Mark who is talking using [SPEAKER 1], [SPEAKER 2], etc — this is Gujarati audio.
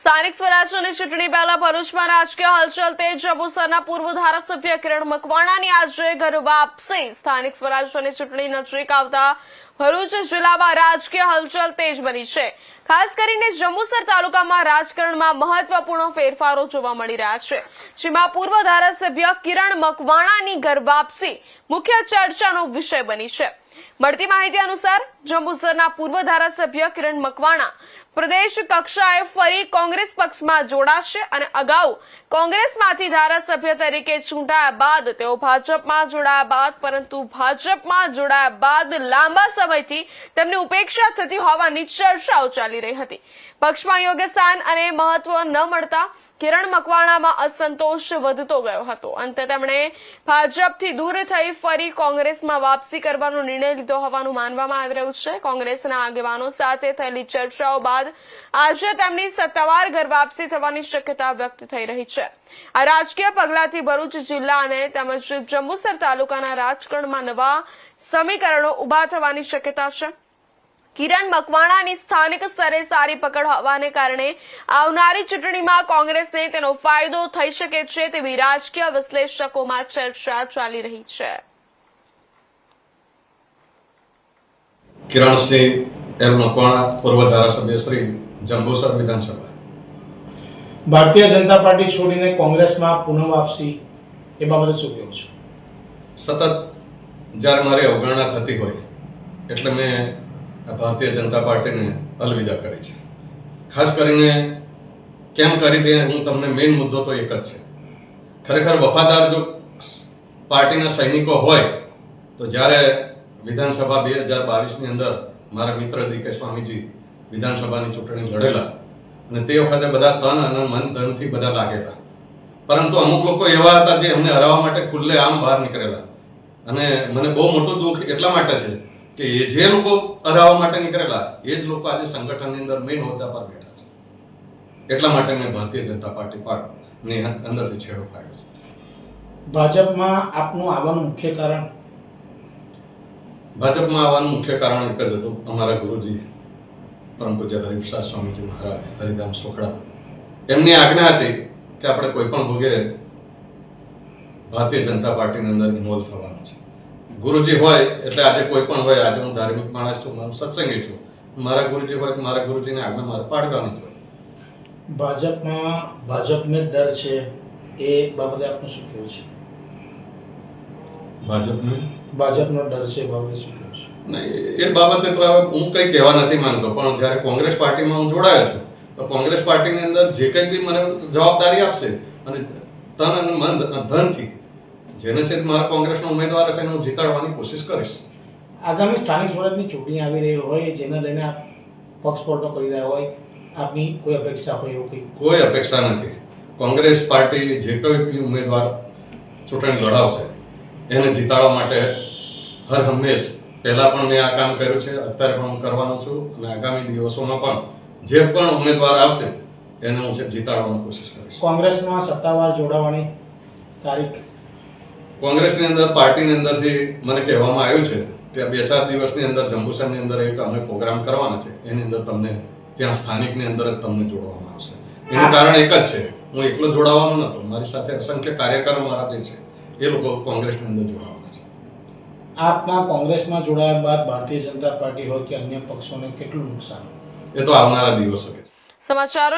[SPEAKER 1] સ્થાનિક સ્વરાજ્યની ચૂંટણી પહેલા ભરૂચમાં રાજકીય હલચલ તેજ. જંબુસરના પૂર્વ ધારાસભ્ય કિરણ મકવાણાની આજે ઘર વાપસી. સ્થાનિક સ્વરાજ્યની ચૂંટણી નજીક આવતા ભરૂચ જિલ્લામાં રાજકીય હલચલ તેજ બની છે. ખાસ કરીને જંબુસર તાલુકામાં રાજકારણમાં મહત્વપૂર્ણ ફેરફારો જોવા મળી રહ્યા છે, જેમાં પૂર્વ ધારાસભ્ય કિરણ મકવાણાની ઘર વાપસી મુખ્ય ચર્ચાનો વિષય બની છે. મળતી માહિતી અનુસાર જંબુસરના પૂર્વ ધારાસભ્ય કિરણ મકવાણા પ્રદેશ કક્ષાએ ફરી કોંગ્રેસ પક્ષમાં જોડાશે અને અગાઉ કોંગ્રેસમાંથી ધારાસભ્ય તરીકે ચૂંટાયા બાદ તેઓ ભાજપમાં જોડાયા બાદ લાંબા સમયથી તેમની ઉપેક્ષા થતી હોવાની ચર્ચાઓ ચાલી રહી હતી. પક્ષમાં યોગ્ય સ્થાન અને મહત્વ ન મળતા કિરણ મકવાણામાં અસંતોષ વધતો ગયો હતો. અંતે તેમણે ભાજપથી દૂર થઈ ફરી કોંગ્રેસમાં વાપસી કરવાનો નિર્ણય લીધો હોવાનું માનવામાં આવી રહ્યું છે. કોંગ્રેસના આગેવાનો સાથે થયેલી ચર્ચાઓ બાદ આજે તેમની સત્તાવાર ઘર વાપસી થવાની શક્યતા વ્યક્ત થઈ રહી છે. આ રાજકીય પગલાથી ભરૂચ જિલ્લા અને તેમજ જંબુસર તાલુકાના રાજકારણમાં નવા સમીકરણો ઉભા થવાની શક્યતા છે. કિરણ મકવાણાની સ્થાનિક સ્તરે સારી પકડ હોવાને કારણે આવનારી ચૂંટણીમાં કોંગ્રેસને તેનો ફાયદો થઈ શકે છે તેવી રાજકીય વિશ્લેષકોમાં ચર્ચા ચાલી રહી છે.
[SPEAKER 2] કિરણસિંહ એલ મકવાણા, પૂર્વ ધારાસભ્ય શ્રી, જંબુસર વિધાનસભા.
[SPEAKER 3] ભારતીય જનતા પાર્ટી છોડીને કોંગ્રેસમાં પુનઃ વાપસી એ બાબતે શું કહેવું છે?
[SPEAKER 2] સતત જ્યારે મારી અવગણના થતી હોય એટલે મેં ભારતીય જનતા પાર્ટીને અલવિદા કરી છે. ખાસ કરીને કેમ કરી તે હું તમને મેઇન મુદ્દો તો એક જ છે. ખરેખર વફાદાર જો પાર્ટીના સૈનિકો હોય તો જ્યારે વિધાનસભા 2022ની અંદર મારા મિત્ર ડી.કે. સ્વામીજી વિધાનસભાની ચૂંટણી લડેલા અને તે વખતે બધા તન અને મન ધનથી બધા લાગેલા, પરંતુ અમુક લોકો એવા હતા જે એમને હરાવવા માટે ખુલ્લે આમ બહાર નીકળેલા. અને મને બહુ મોટું દુઃખ એટલા માટે છે કે જે લોકો હરાવવા માટે નીકળેલા એ જ લોકો આજે સંગઠનની અંદર મેઇન હોદ્દા પર બેઠા છે. એટલા માટે મેં ભારતીય જનતા પાર્ટીની અંદરથી છેડો પાડ્યો છે.
[SPEAKER 3] ભાજપમાં આપનું આવવાનું મુખ્ય કારણ?
[SPEAKER 2] ભાજપમાં આવવાનું મુખ્ય કારણ એક જ હતું. અમારા ગુરુજી પરમ પૂજ્ય હરિપ્રસાદ સ્વામીજી મહારાજ, હરિધામ સોખડા, એમની આજ્ઞા હતી કે આપણે કોઈ પણ ભોગે ભારતીય જનતા પાર્ટીની અંદર ઇન્વોલ્વ થવાનું છે. ગુરુજી હોય એટલે આજે કોઈ પણ હોય, આજે હું ધાર્મિક માણસ છું, હું સત્સંગી છું, મારા ગુરુજી હોય તો મારા ગુરુજીને આજ્ઞા મારે પાડવાની જ હોય.
[SPEAKER 3] ભાજપને ડર છે એ બાબતે આપનું શું કહેવું છે? ભાજપનો ડર છે એ બાબતે શું કહેવું છે?
[SPEAKER 2] નહીં, એ બાબતે તો હું કંઈ કહેવા નથી માંગતો, પણ જ્યારે કોંગ્રેસ પાર્ટીમાં હું જોડાયો છું તો કોંગ્રેસ પાર્ટીની અંદર જે કંઈ બી મને જવાબદારી આપશે અને તન અને મન ધનથી જેને છે મારા કોંગ્રેસનો ઉમેદવાર હશે એને હું જીતાડવાની કોશિશ કરીશ.
[SPEAKER 3] આગામી સ્થાનિક સ્વરાજની ચૂંટણી આવી રહી હોય જેને લઈને આપ પક્ષપલટો કરી રહ્યા હોય, આપની કોઈ અપેક્ષા હોય એવું કંઈ?
[SPEAKER 2] કોઈ અપેક્ષા નથી. કોંગ્રેસ પાર્ટી જે કોઈ બી ઉમેદવાર ચૂંટણી લડાવશે એને જીતાડવા માટે હર હંમેશ પહેલાં પણ મેં આ કામ કર્યું છે, અત્યારે પણ હું કરવાનો છું અને આગામી દિવસોમાં પણ જે પણ ઉમેદવાર આવશે એને હું જીતાડવાની કોશિશ કરીશ.
[SPEAKER 3] કોંગ્રેસમાં સત્તાવાર જોડાવાની તારીખ?
[SPEAKER 2] કોંગ્રેસની અંદર પાર્ટીની અંદરથી મને કહેવામાં આવ્યું છે કે 2-4 દિવસની અંદર જંબુસરની અંદર એક અમે પ્રોગ્રામ કરવાના છે, એની અંદર તમને ત્યાં સ્થાનિકની અંદર જ તમને જોડવામાં આવશે. એનું કારણ એક જ છે, હું એકલો જોડાવાનો નહોતો, મારી સાથે અસંખ્ય કાર્યકરો મારા જે છે એ લોકો કોંગ્રેસની અંદર જોડાવાના છે.
[SPEAKER 3] આપના કોંગ્રેસમાં જોડાયા બાદ ભારતીય જનતા પાર્ટી હોય કે અન્ય પક્ષોને કેટલું નુકસાન?
[SPEAKER 2] એ તો આવનારા દિવસો કે
[SPEAKER 1] સમાચારો